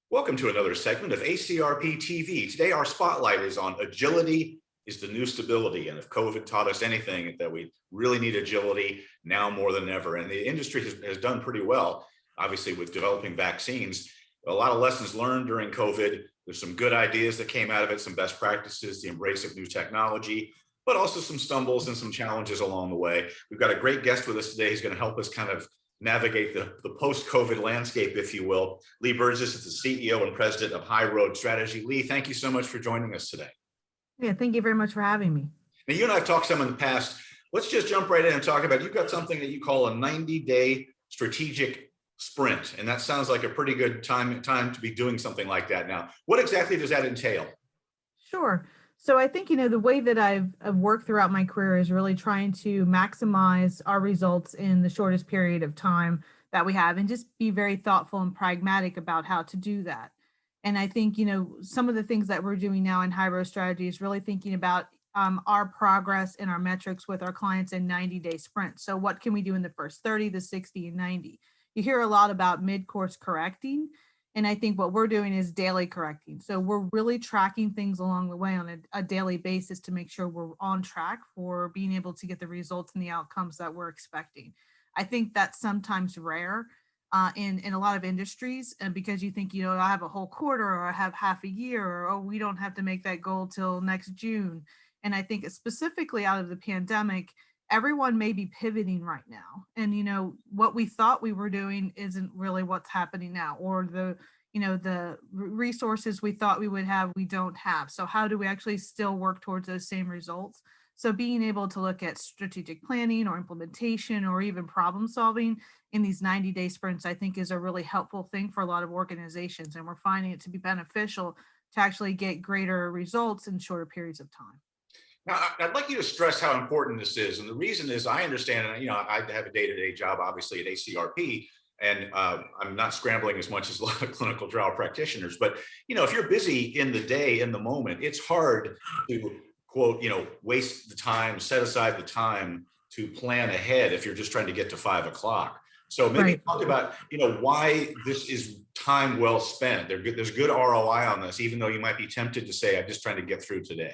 Welcome to another segment of ACRP TV. Today, our spotlight is on agility is the new stability. And if COVID taught us anything, that we really need agility now more than ever. And the industry has done pretty well, obviously, with developing vaccines. A lot of lessons learned during COVID. There's some good ideas that came out of it, some best practices, the embrace of new technology, but also some stumbles and some challenges along the way. We've got a great guest with us today. He's going to help us kind of navigate the post-COVID landscape, if you will. Leigh Burgess is the CEO and president of High Road Strategy. Leigh, thank you so much for joining us today. Yeah, thank you very much for having me. Now, you and I have talked some in the past. Let's just jump right in and talk about, you've got something that you call a 90-day strategic sprint, and that sounds like a pretty good time to be doing something like that now. What exactly does that entail? Sure. So I think, the way that I've worked throughout my career is really trying to maximize our results in the shortest period of time that we have and just be very thoughtful and pragmatic about how to do that. And I think, some of the things that we're doing now in High Road Strategy is really thinking about our progress and our metrics with our clients in 90-day sprints. So what can we do in the first 30, the 60, and 90? You hear a lot about mid-course correcting. And I think what we're doing is daily correcting. So we're really tracking things along the way on a daily basis to make sure we're on track for being able to get the results and the outcomes that we're expecting. I think that's sometimes rare in a lot of industries, and because you think, I have a whole quarter or I have half a year, or oh, we don't have to make that goal till next June. And I think specifically out of the pandemic, everyone may be pivoting right now. And, what we thought we were doing isn't really what's happening now, or the resources we thought we would have, we don't have. So how do we actually still work towards those same results? So being able to look at strategic planning or implementation or even problem solving in these 90-day sprints, I think is a really helpful thing for a lot of organizations. And we're finding it to be beneficial to actually get greater results in shorter periods of time. Now, I'd like you to stress how important this is. And the reason is, I understand, I have a day-to-day job, obviously, at ACRP, and I'm not scrambling as much as a lot of clinical trial practitioners. But, if you're busy in the day, in the moment, it's hard to, quote, waste the time, set aside the time to plan ahead if you're just trying to get to 5 o'clock. So maybe Right. talk about, why this is time well spent. There's good ROI on this, even though you might be tempted to say, I'm just trying to get through today.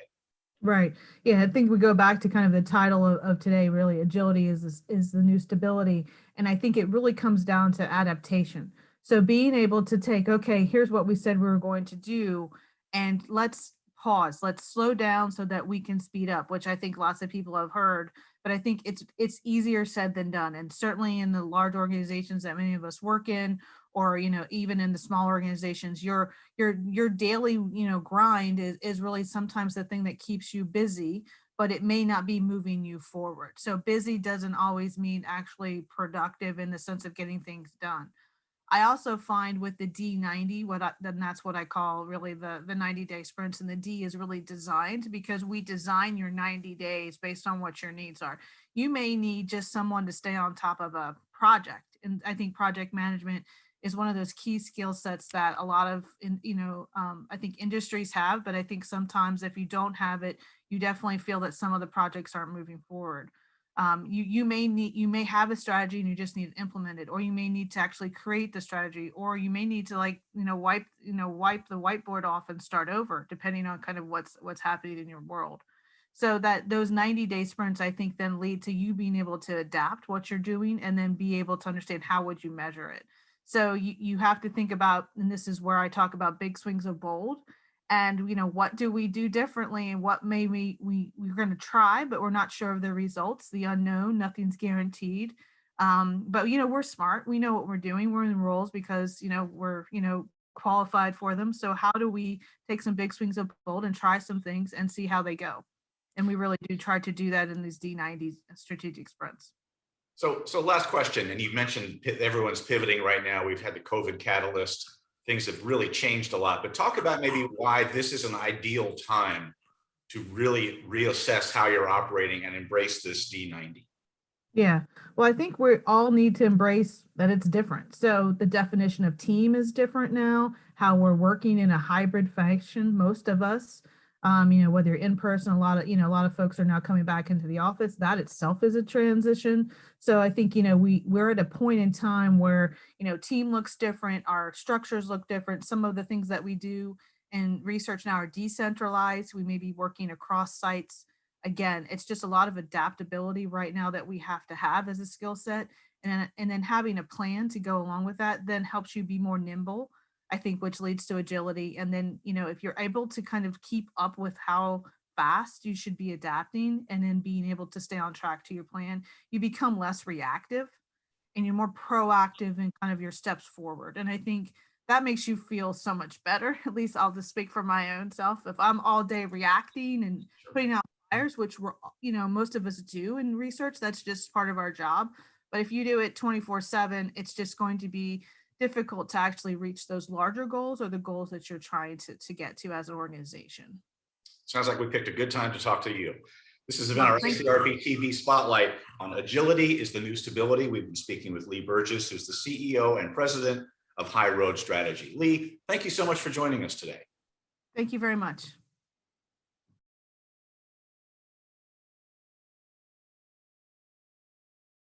Right. Yeah, I think we go back to kind of the title of today, really, agility is the new stability. And I think it really comes down to adaptation. So being able to take, okay, here's what we said we were going to do, and let's pause, let's slow down so that we can speed up, which I think lots of people have heard, but I think it's easier said than done. And certainly in the large organizations that many of us work in, or even in the small organizations, your daily grind is really sometimes the thing that keeps you busy, but it may not be moving you forward. So busy doesn't always mean actually productive in the sense of getting things done. I also find with the D90, then that's what I call really the 90-day sprints. And the D is really designed because we design your 90 days based on what your needs are. You may need just someone to stay on top of a project. And I think project management is one of those key skill sets that a lot of, I think industries have, but I think sometimes if you don't have it, you definitely feel that some of the projects aren't moving forward. You may have a strategy and you just need to implement it, or you may need to actually create the strategy, or you may need to wipe the whiteboard off and start over, depending on kind of what's happening in your world. So that those 90-day sprints, I think, then lead to you being able to adapt what you're doing and then be able to understand how would you measure it. So you have to think about, and this is where I talk about big swings of bold. And what do we do differently, and what may we're going to try, but we're not sure of the results, the unknown, nothing's guaranteed. But we're smart, we know what we're doing, we're in roles because we're qualified for them. So how do we take some big swings of bold and try some things and see how they go? And we really do try to do that in these D90 strategic sprints. So last question, and you've mentioned everyone's pivoting right now. We've had the COVID catalyst. Things have really changed a lot, but talk about maybe why this is an ideal time to really reassess how you're operating and embrace this D90. Yeah. Well, I think we all need to embrace that it's different. So the definition of team is different now, how we're working in a hybrid fashion, most of us. Whether you're in person, a lot of folks are now coming back into the office. That itself is a transition. So I think, we're at a point in time where, team looks different, our structures look different. Some of the things that we do in research now are decentralized. We may be working across sites. Again, it's just a lot of adaptability right now that we have to have as a skill set. And then having a plan to go along with that then helps you be more nimble, I think, which leads to agility. And then, if you're able to kind of keep up with how fast you should be adapting and then being able to stay on track to your plan, you become less reactive and you're more proactive in kind of your steps forward. And I think that makes you feel so much better. At least I'll just speak for my own self. If I'm all day reacting and putting out fires, which most of us do in research, that's just part of our job. But if you do it 24/7, it's just going to be difficult to actually reach those larger goals or the goals that you're trying to get to as an organization. Sounds like we picked a good time to talk to you. This has been Well, our thank you. ACRP TV Spotlight on Agility is the New Stability. We've been speaking with Leigh Burgess, who's the CEO and President of High Road Strategy. Leigh, thank you so much for joining us today. Thank you very much.